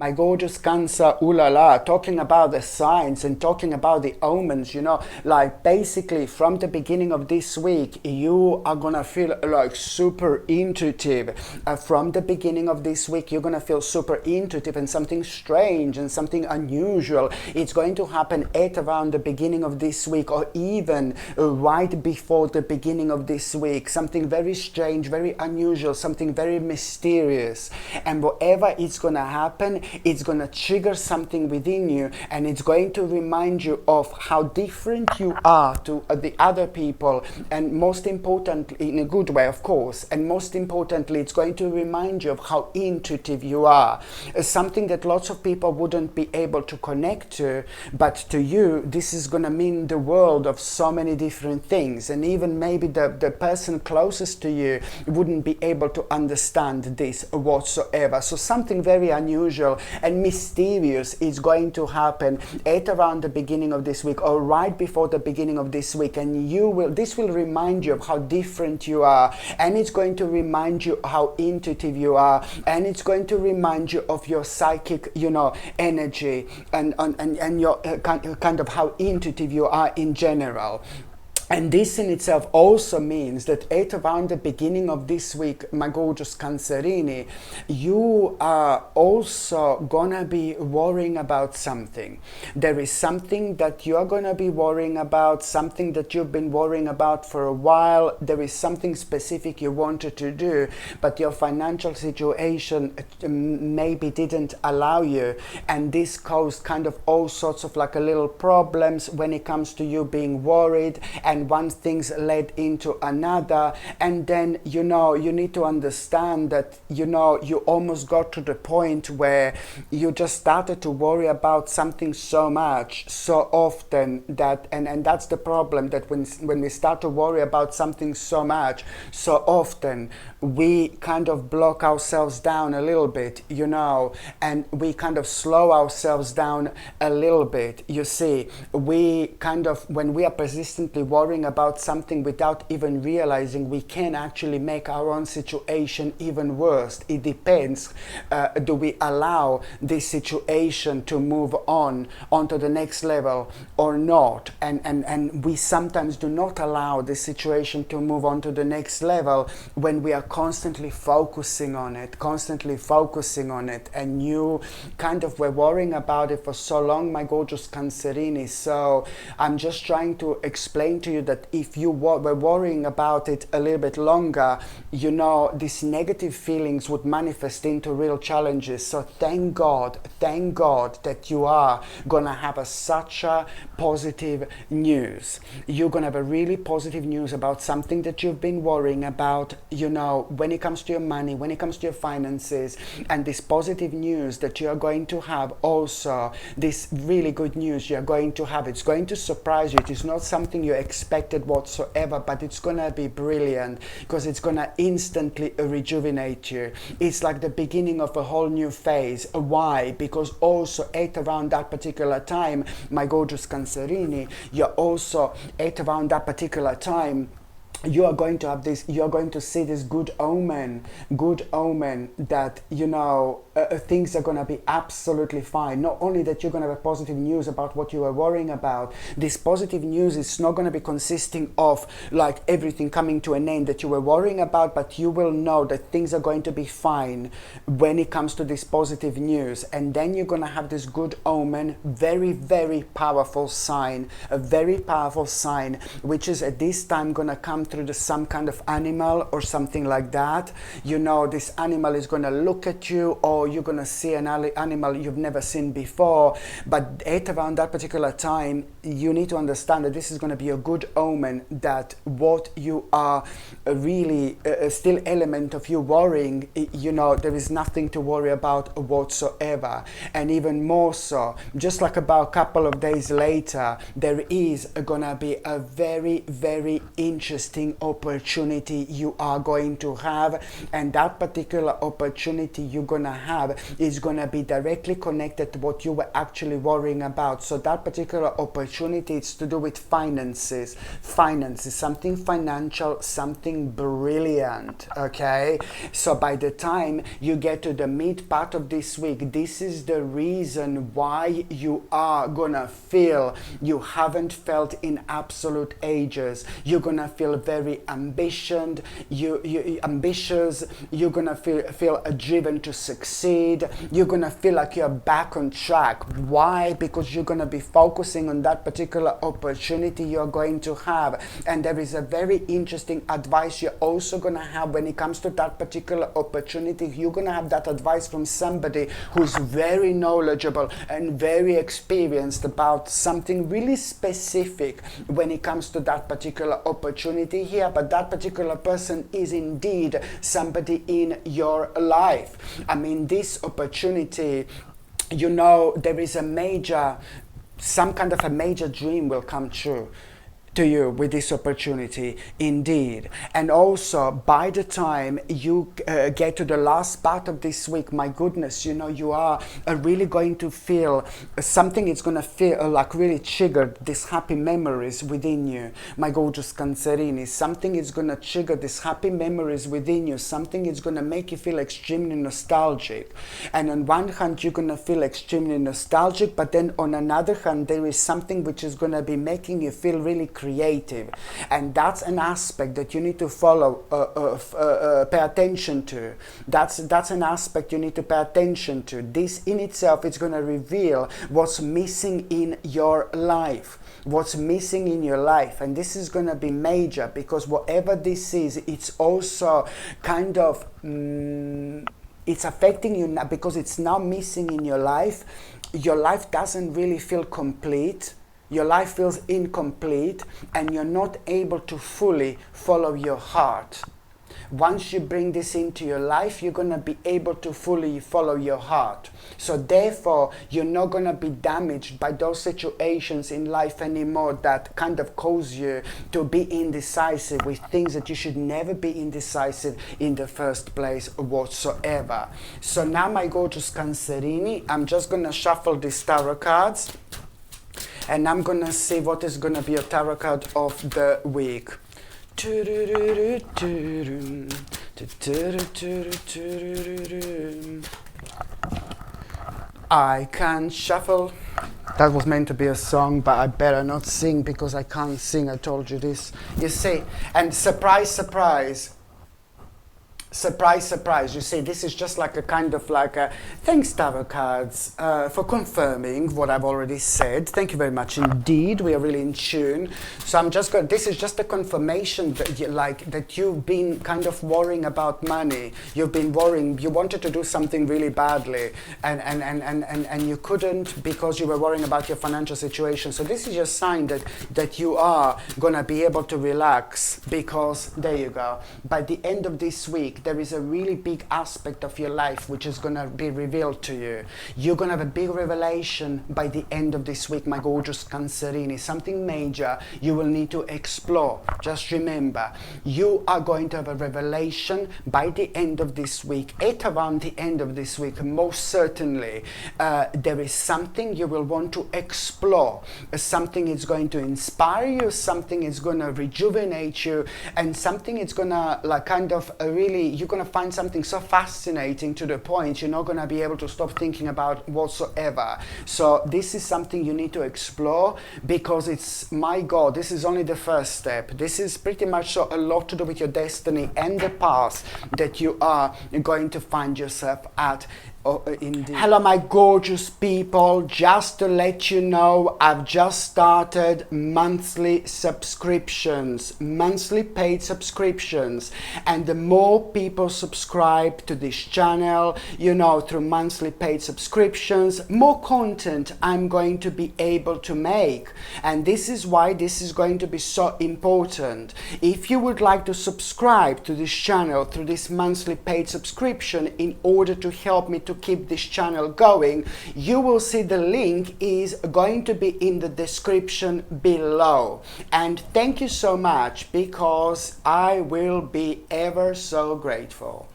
My gorgeous Cancer, ooh la la, talking about the signs and talking about the omens, like basically from the beginning of this week, you are gonna feel like super intuitive. From the beginning of this week, you're gonna feel super intuitive and something strange and something unusual. It's going to happen at around the beginning of this week or even right before the beginning of this week. Something very strange, very unusual, something very mysterious. And whatever is gonna happen, it's going to trigger something within you, and it's going to remind you of how different you are to the other people, and most importantly, in a good way, of course, and most importantly, it's going to remind you of how intuitive you are. Something that lots of people wouldn't be able to connect to, but to you, this is going to mean the world of so many different things, and even maybe the person closest to you wouldn't be able to understand this whatsoever. So something very unusual and mysterious is going to happen at around the beginning of this week or right before the beginning of this week, and this will remind you of how different you are, and it's going to remind you how intuitive you are, and it's going to remind you of your psychic energy and your kind of how intuitive you are in general. And this in itself also means that at around the beginning of this week, my gorgeous Cancerini, you are also gonna be worrying about something. There is something that you're gonna be worrying about, something that you've been worrying about for a while. There is something specific you wanted to do, but your financial situation maybe didn't allow you. And this caused kind of all sorts of like a little problems when it comes to you being worried, and one thing's led into another, and then you need to understand that you almost got to the point where you just started to worry about something so much, so often, that and that's the problem, that when we start to worry about something so much, so often, we kind of block ourselves down a little bit, and we kind of slow ourselves down a little bit. You see, we kind of, when we are persistently worrying about something without even realizing, we can actually make our own situation even worse. It depends, do we allow this situation to move onto the next level or not? And we sometimes do not allow this situation to move on to the next level when we are constantly focusing on it, and you kind of were worrying about it for so long, my gorgeous Cancerini. So I'm just trying to explain to you that if you were worrying about it a little bit longer, these negative feelings would manifest into real challenges. So thank God that you are gonna have such a positive news. You're gonna have a really positive news about something that you've been worrying about, when it comes to your money, when it comes to your finances, and this positive news that you're going to have also, this really good news you're going to have, it's going to surprise you. It is not something you expected whatsoever, but it's gonna be brilliant because it's gonna instantly rejuvenate you. It's like the beginning of a whole new phase. Why? Because also at around that particular time, my gorgeous Cancerini, you're also at around that particular time, you are going to see this good omen that things are going to be absolutely fine. Not only that you're going to have positive news about what you are worrying about, this positive news is not going to be consisting of like everything coming to an end that you were worrying about, but you will know that things are going to be fine when it comes to this positive news. And then you're going to have this good omen, very, very powerful sign, a very powerful sign, which is at this time going to come through some kind of animal or something like that. This animal is going to look at you, or you're going to see an animal you've never seen before. But at around that particular time, you need to understand that this is going to be a good omen, that what you are really still element of you worrying, there is nothing to worry about whatsoever. And even more so, just like about a couple of days later, there is going to be a very, very interesting opportunity you are going to have, and that particular opportunity you're going to have is going to be directly connected to what you were actually worrying about. So that particular opportunity, it's to do with finances, something financial, something brilliant. Okay, so by the time you get to the mid part of this week, this is the reason why you are gonna feel you haven't felt in absolute ages. You're gonna feel very ambitious. You're gonna feel driven to succeed. You're gonna feel like you're back on track. Why? Because you're gonna be focusing on that particular opportunity you're going to have. And there is a very interesting advice you're also gonna have when it comes to that particular opportunity. You're gonna have that advice from somebody who's very knowledgeable and very experienced about something really specific when it comes to that particular opportunity here. But that particular person is indeed somebody in your life. I mean, this opportunity, you know, there is some kind of a major dream will come true to you with this opportunity, indeed. And also, by the time you get to the last part of this week, my goodness, you know, you are really going to feel something. It's going to feel like really triggered these happy memories within you, my gorgeous Cancerini. Something is going to trigger these happy memories within you. Something is going to make you feel extremely nostalgic. And on one hand, you're going to feel extremely nostalgic, but then on another hand, there is something which is going to be making you feel really creative. And that's an aspect that you need to follow, pay attention to. That's an aspect you need to pay attention to. This in itself is going to reveal what's missing in your life. What's missing in your life. And this is going to be major, because whatever this is, it's also kind of it's affecting you now, because it's now missing in your life. Your life doesn't really feel complete. Your life feels incomplete, and you're not able to fully follow your heart. Once you bring this into your life, you're going to be able to fully follow your heart. So therefore, you're not going to be damaged by those situations in life anymore that kind of cause you to be indecisive with things that you should never be indecisive in the first place whatsoever. So now, my gorgeous Cancerini, I'm just going to shuffle these tarot cards, and I'm going to see what is going to be a tarot card of the week. I can shuffle. That was meant to be a song, but I better not sing because I can't sing. I told you this. You see, and surprise, surprise. Surprise, surprise. You see, this is just like a kind of like a thanks, tarot cards, for confirming what I've already said. Thank you very much indeed. We are really in tune. So I'm just going, this is just a confirmation that that you've been kind of worrying about money. You've been worrying, you wanted to do something really badly and you couldn't because you were worrying about your financial situation. So this is your sign that you are going to be able to relax, because there you go. By the end of this week, there is a really big aspect of your life which is going to be revealed to you. You're going to have a big revelation by the end of this week, my gorgeous Cancerini. Something major you will need to explore. Just remember, you are going to have a revelation by the end of this week. At around the end of this week, most certainly, there is something you will want to explore. Something is going to inspire you, something is going to rejuvenate you, and something is going to you're going to find something so fascinating to the point you're not going to be able to stop thinking about whatsoever. So this is something you need to explore, because it's, my God, this is only the first step. This is pretty much a lot to do with your destiny and the path that you are going to find yourself at. Oh, indeed. Hello, my gorgeous people. Just to let you know, I've just started monthly subscriptions, monthly paid subscriptions. And the more people subscribe to this channel, you know, through monthly paid subscriptions, more content I'm going to be able to make. And this is why this is going to be so important. If you would like to subscribe to this channel through this monthly paid subscription in order to help me to keep this channel going, you will see the link is going to be in the description below. And thank you so much, because I will be ever so grateful.